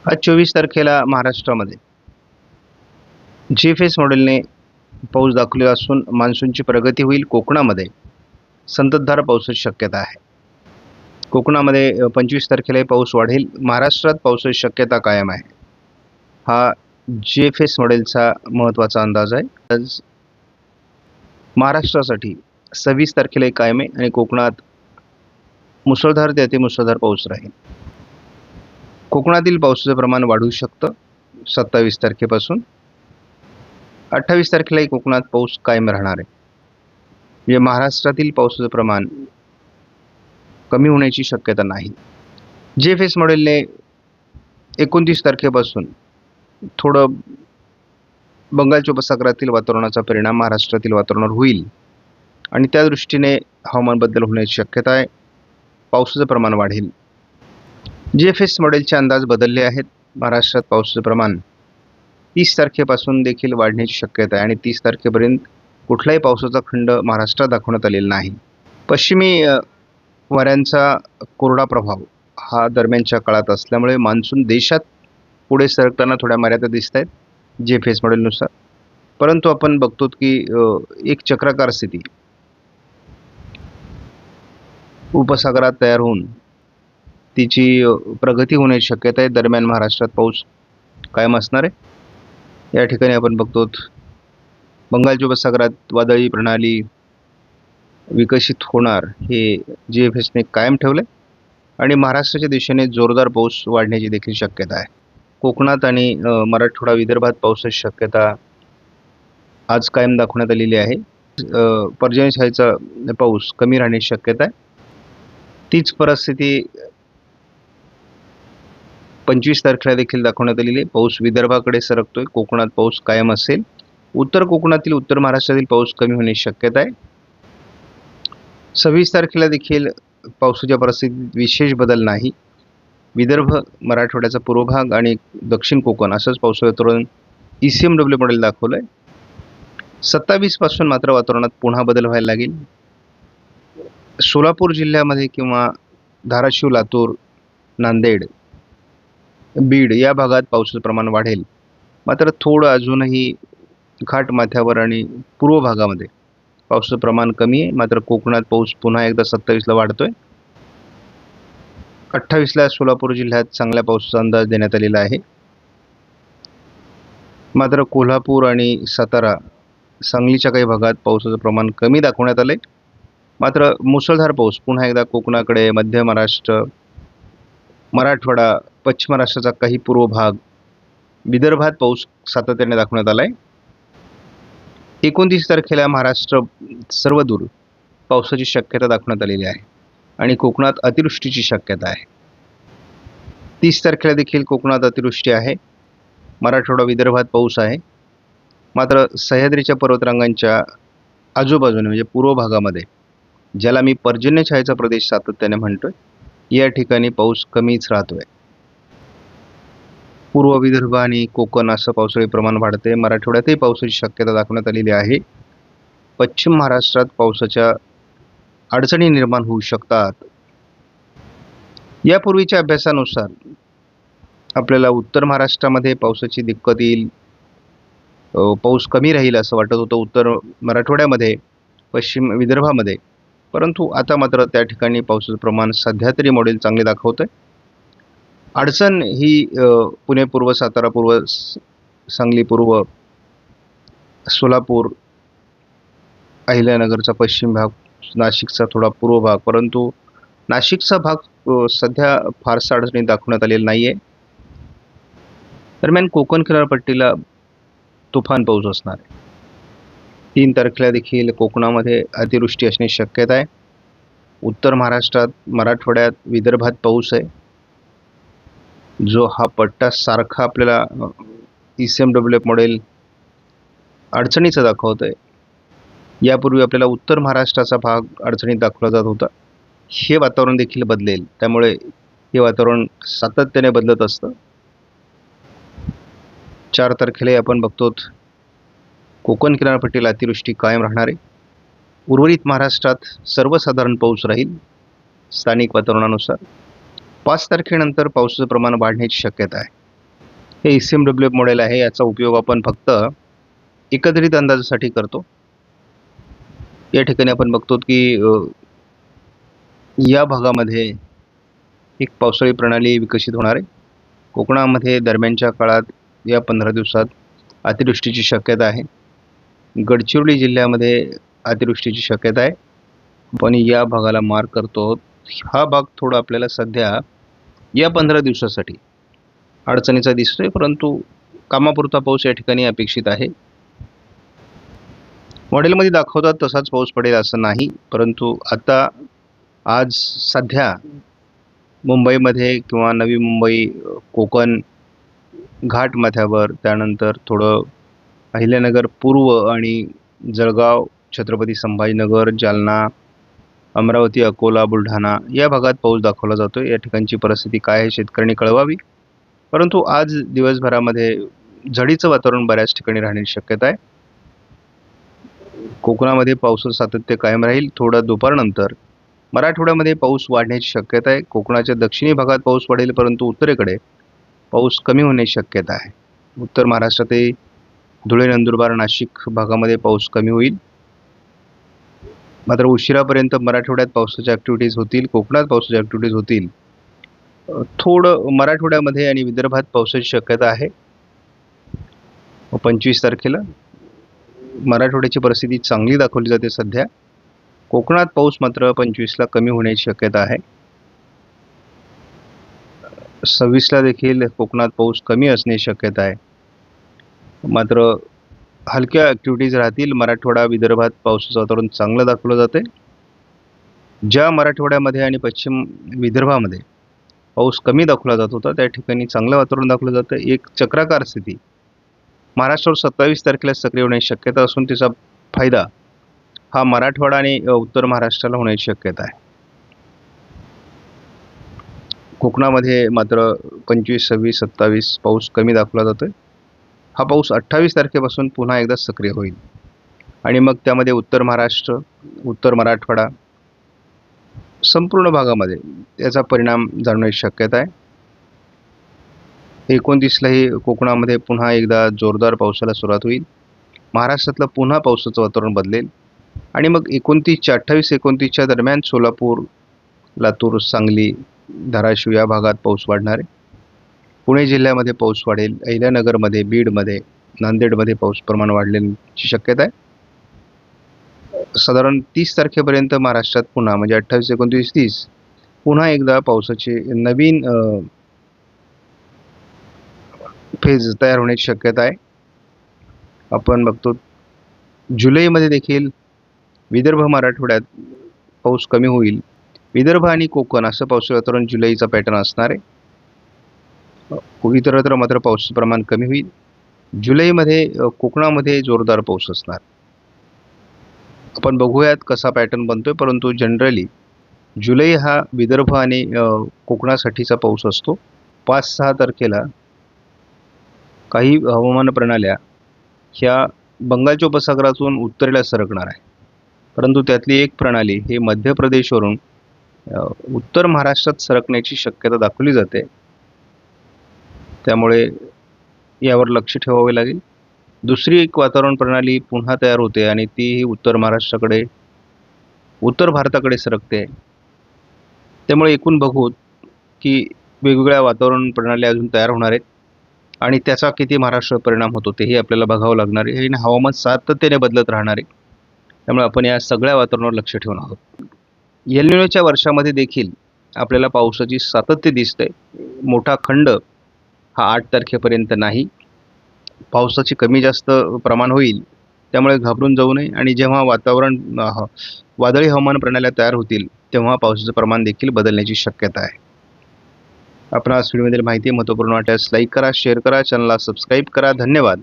आज 24 तारखेला महाराष्ट्रामध्ये GFS मॉडेलने पाऊस दाखवलेला असून मान्सूनची प्रगती होईल. कोकणामध्ये संततधार पावसाची शक्यता आहे. कोकणामध्ये 25 तारखेला पाऊस वाढेल. महाराष्ट्रात पावसाची शक्यता कायम आहे. हा GFS मॉडेलचा महत्त्वाचा अंदाज आहे. आज महाराष्ट्रासाठी 26 तारखेला कायम आहे आणि कोकणात मुसळधार ते अतिमुसळधार पाऊस राहील. कोकणातील पावसाचं प्रमाण वाढू शकतं 27 तारखेपासून. 28 तारखेलाही कोकणात पाऊस कायम राहणार आहे. म्हणजे महाराष्ट्रातील पावसाचं प्रमाण कमी होण्याची शक्यता नाही. GFS मॉडेलने 29 तारखेपासून थोडं बंगालच्या उपसागरातील वातावरणाचा परिणाम महाराष्ट्रातील वातावरणावर होईल आणि त्या दृष्टीने हवामान बदल होण्याची शक्यता आहे. पावसाचं प्रमाण वाढेल. GFS मॉडेलचे अंदाज बदलले आहेत. महाराष्ट्रात पावसाचं प्रमाण 30 तारखेपासून देखील वाढण्याची शक्यता आहे आणि 30 तारखेपर्यंत कुठलाही पावसाचा खंड महाराष्ट्रात दाखवण्यात आलेला नाही. पश्चिमी वाऱ्यांचा कोरडा प्रभाव हा दरम्यानच्या काळात असल्यामुळे मान्सून देशात पुढे सरकताना थोड्या मर्यादा दिसत आहेत GFS मॉडेलनुसार. परंतु आपण बघतो की एक चक्राकार स्थिती उपसागरात तयार होऊन तिची प्रगती होण्याची शक्यता आहे. दरम्यान महाराष्ट्रात पाऊस कायम असणार आहे. या ठिकाणी आपण बघतो बंगालच्या उपसागरात वादळी प्रणाली विकसित होणार हे GFSने कायम ठेवले आणि महाराष्ट्राच्या दिशेने जोरदार पाऊस वाढण्याची देखील शक्यता आहे. कोकणात आणि मराठवाडा विदर्भात पावसाची शक्यता आज कायम दाखवण्यात आलेली आहे. पर्जन्यछायेचा पाऊस कमी राहण्याची शक्यता आहे. तीच परिस्थिती 25 तारखेला देखील दाखवण्यात आलेली आहे. पाऊस विदर्भाकडे सरकतोय. कोकणात पाऊस कायम असेल. उत्तर कोकणातील उत्तर महाराष्ट्रातील पाऊस कमी होण्याची शक्यता आहे. 26 तारखेला देखील पावसाच्या परिस्थितीत विशेष बदल नाही. विदर्भ, मराठवाड्याचा पूर्व भाग आणि दक्षिण कोकण असंच पावसाचं वातावरण ECMW मॉडेल दाखवलं आहे. 27 पासून मात्र वातावरणात पुन्हा बदल व्हायला लागेल. सोलापूर जिल्ह्यामध्ये किंवा धाराशिव, लातूर, नांदेड, बीड या भागात पावसाचं प्रमाण वाढेल. मात्र थोडं अजूनही घाटमाथ्यावर आणि पूर्व भागामध्ये पावसाचं प्रमाण कमी आहे. मात्र कोकणात पाऊस पुन्हा एकदा 27ला वाढतोय. 28ला सोलापूर जिल्ह्यात चांगल्या पावसाचा अंदाज देण्यात आलेला आहे. मात्र कोल्हापूर आणि सातारा, सांगलीच्या काही भागात पावसाचं प्रमाण कमी दाखवण्यात आलंय. मात्र मुसळधार पाऊस पुन्हा एकदा कोकणाकडे, मध्य महाराष्ट्र, मराठवाडा, पश्चिम महाराष्ट्राचा काही पूर्व भाग, विदर्भात पाऊस सातत्याने दाखवण्यात आला आहे. 29 तारखेला महाराष्ट्र सर्वदूर पावसाची शक्यता दाखवण्यात आलेली आहे आणि कोकणात अतिवृष्टीची शक्यता आहे. 30 तारखेला देखील कोकणात अतिवृष्टी आहे. मराठवाडा, विदर्भात पाऊस आहे. मात्र सह्याद्रीच्या पर्वतरांगांच्या आजूबाजूने म्हणजे पूर्व भागामध्ये, ज्याला मी पर्जन्यछायेचा प्रदेश सातत्याने म्हणतोय, या ठिकाणी पाऊस कमीच राहतोय. पूर्व विदर्भ आणि कोकण असं पावसाळी प्रमाण वाढते. मराठवाड्यातही पावसाची शक्यता दाखवण्यात आलेली आहे. पश्चिम महाराष्ट्रात पावसाच्या अडचणी निर्माण होऊ शकतात. यापूर्वीच्या अभ्यासानुसार आपल्याला उत्तर महाराष्ट्रामध्ये पावसाची दिक्कत येईल, पाऊस कमी राहील असं वाटत होतं उत्तर मराठवाड्यामध्ये, पश्चिम विदर्भामध्ये. परंतु आता मात्र त्या ठिकाणी पावसाचं प्रमाण सध्या तरी मॉडेल चांगले दाखवतंय. अडचण ही पुणे पूर्व, सातारा पूर्व, सांगली पूर्व, सोलापूर, अहिल्यानगरचा पश्चिम भाग, नाशिकचा थोडा पूर्व भाग. परंतु नाशिकचा भाग सध्या फारसा अडचणी दाखवण्यात आलेला नाही आहे. दरम्यान कोकण किनारपट्टीला तुफान पाऊस असणार आहे. 3 तारखेला देखील कोकणामध्ये अतिवृष्टी असण्याची शक्यता आहे. उत्तर महाराष्ट्रात, मराठवाड्यात, विदर्भात पाऊस आहे. जो हा पट्टा सारखा आपल्याला ECMW मॉडेल अडचणीचा दाखवत आहे. यापूर्वी आपल्याला उत्तर महाराष्ट्राचा भाग अडचणीत दाखवला जात होता. हे वातावरण देखील बदलेल. त्यामुळे हे वातावरण सातत्याने बदलत असतं. 4 तारखेला आपण बघतो कोकण किनारपट्टीला अतिवृष्टी कायम राहणार आहे. उर्वरित महाराष्ट्रात सर्वसाधारण पाऊस राहील स्थानिक वातावरणानुसार. 5 तारखेनंतर पावसाचं प्रमाण वाढण्याची शक्यता आहे. हे SMWF मॉडेल आहे. याचा उपयोग आपण फक्त एकत्रित अंदाजासाठी करतो. या ठिकाणी आपण बघतो की या भागामध्ये एक पावसाळी प्रणाली विकसित होणार आहे. कोकणामध्ये दरम्यानच्या काळात या 15 दिवसात अतिवृष्टीची शक्यता आहे. गडचिरोली जिल्ह्यामध्ये अतिवृष्टीची शक्यता आहे. पण या भागाला मार्क करतो. हा भाग थोडा आपल्याला सध्या या 15 दिवसासाठी अडचणीचा दिसतोय, परंतु कामापुरता पाऊस या ठिकाणी अपेक्षित आहे. मॉडेलमध्ये दाखवतात तसाच पाऊस पडेल असं नाही, परंतु आता आज सध्या मुंबईमध्ये किंवा नवी मुंबई, कोकण घाटमाथ्यावर, त्यानंतर थोडं अहिल्यानगर पूर्व आणि जळगाव, छत्रपती संभाजीनगर, जालना, अमरावती, अकोला, बुलढाणा या भागात पाऊस दाखवला जातो. या ठिकाणची परिस्थिती काय आहे शेतकऱ्यांनी कळवावी. परंतु आज दिवसभरामध्ये झडीचं वातावरण बऱ्याच ठिकाणी राहण्याची शक्यता आहे. कोकणामध्ये पावसाचं सातत्य कायम राहील. थोडं दुपारनंतर मराठवाड्यामध्ये पाऊस वाढण्याची शक्यता आहे. कोकणाच्या दक्षिणी भागात पाऊस वाढेल, परंतु उत्तरेकडे पाऊस कमी होण्याची शक्यता आहे. उत्तर महाराष्ट्रातही धुळे, नंदुरबार, नाशिक भागामध्ये पाऊस कमी होईल. मात्र उशिरापर्यंत मराठवाड्यात पावसाच्या ॲक्टिव्हिटीज होतील, कोकणात पावसाच्या ॲक्टिव्हिटीज होतील. थोडं मराठवाड्यामध्ये आणि विदर्भात पावसाची शक्यता आहे. 25 तारखेला मराठवाड्याची परिस्थिती चांगली दाखवली जाते सध्या. कोकणात पाऊस मात्र 25ला कमी होण्याची शक्यता आहे. 26ला देखील कोकणात पाऊस कमी असण्याची शक्यता आहे. मात्र हलक्या ॲक्टिव्हिटीज राहतील. मराठवाडा, विदर्भात पावसाचं वातावरण चांगलं दाखवलं जाते. ज्या मराठवाड्यामध्ये आणि पश्चिम विदर्भामध्ये पाऊस कमी दाखवला जात होता, त्या ठिकाणी चांगलं वातावरण दाखवलं जातं. एक चक्राकार स्थिती महाराष्ट्रावर 27 तारखेला सक्रिय होण्याची शक्यता असून त्याचा फायदा हा मराठवाडा आणि उत्तर महाराष्ट्राला होण्याची शक्यता आहे. कोकणामध्ये मात्र 25, 26, 27 पाऊस कमी दाखवला जातोय. हा पाऊस 28 तारखेपासून पुन्हा एकदा सक्रिय होईल आणि मग त्यामध्ये उत्तर महाराष्ट्र, उत्तर मराठवाडा संपूर्ण भागामध्ये त्याचा परिणाम जाणवण्याची शक्यता आहे. 29लाही कोकणामध्ये पुन्हा एकदा जोरदार पावसाला सुरुवात होईल. महाराष्ट्रातलं पुन्हा पावसाचं वातावरण बदलेल आणि मग 29च्या दरम्यान सोलापूर, लातूर, सांगली, धाराशिव या भागात पाऊस वाढणार आहे. पुणे जिल्ह्यामध्ये पाऊस वाढेल. अहिल्यानगरमध्ये, बीडमध्ये, नांदेडमध्ये पाऊस प्रमाण वाढण्याची शक्यता आहे. साधारण 30 तारखेपर्यंत महाराष्ट्रात पुन्हा म्हणजे 28, 29, 30 पुन्हा एकदा पावसाचे नवीन फेज तयार होण्याची शक्यता आहे. आपण बघतो जुलैमध्ये देखील विदर्भ, मराठवाड्यात पाऊस कमी होईल. विदर्भ आणि कोकण असं पावसाचं वातावरण जुलैचा पॅटर्न असणार आहे. इतरत्र मात्र पावसाचं प्रमाण कमी होईल. जुलैमध्ये कोकणामध्ये जोरदार पाऊस असणार. आपण बघूयात कसा पॅटर्न बनतोय, परंतु जनरली जुलै हा विदर्भ आणि कोकणासाठीचा पाऊस असतो. 5-6 तारखेला काही हवामान प्रणाल्या ह्या बंगालच्या उपसागरातून उत्तरेला सरकणार आहे, परंतु त्यातली एक प्रणाली हे मध्य प्रदेशवरून उत्तर महाराष्ट्रात सरकण्याची शक्यता दाखवली जाते. त्यामुळे यावर लक्ष ठेवावे लागेल. दुसरी एक वातावरण प्रणाली पुन्हा तयार होते आणि ती उत्तर महाराष्ट्राकडे, उत्तर भारताकडे सरकते. त्यामुळे एकूण बघू की वेगवेगळ्या वातावरण प्रणाली अजून तयार होणार आहेत आणि त्याचा किती महाराष्ट्रावर परिणाम होतो तेही आपल्याला बघावं लागणार आहे. आणि हवामान सातत्याने बदलत राहणार आहे. त्यामुळे आपण या सगळ्या वातावरणावर लक्ष ठेवून आहोत. एल निनोच्या वर्षामध्ये देखील आपल्याला पावसाची सातत्य दिसते. मोठा खंड हा 8 तारखेपर्यंत नाही. पावसाची कमी जास्त प्रमाण होईल, त्यामुळे घाबरून जाऊ नये. आणि जेव्हा वादळी हवामान प्रणाल्या तयार होतील तेव्हा पावसाचं प्रमाण देखील बदलण्याची शक्यता आहे. आपण आज व्हिडिओमधील माहिती महत्त्वपूर्ण वाटल्यास लाईक करा, शेअर करा, चॅनलला सबस्क्राईब करा. धन्यवाद.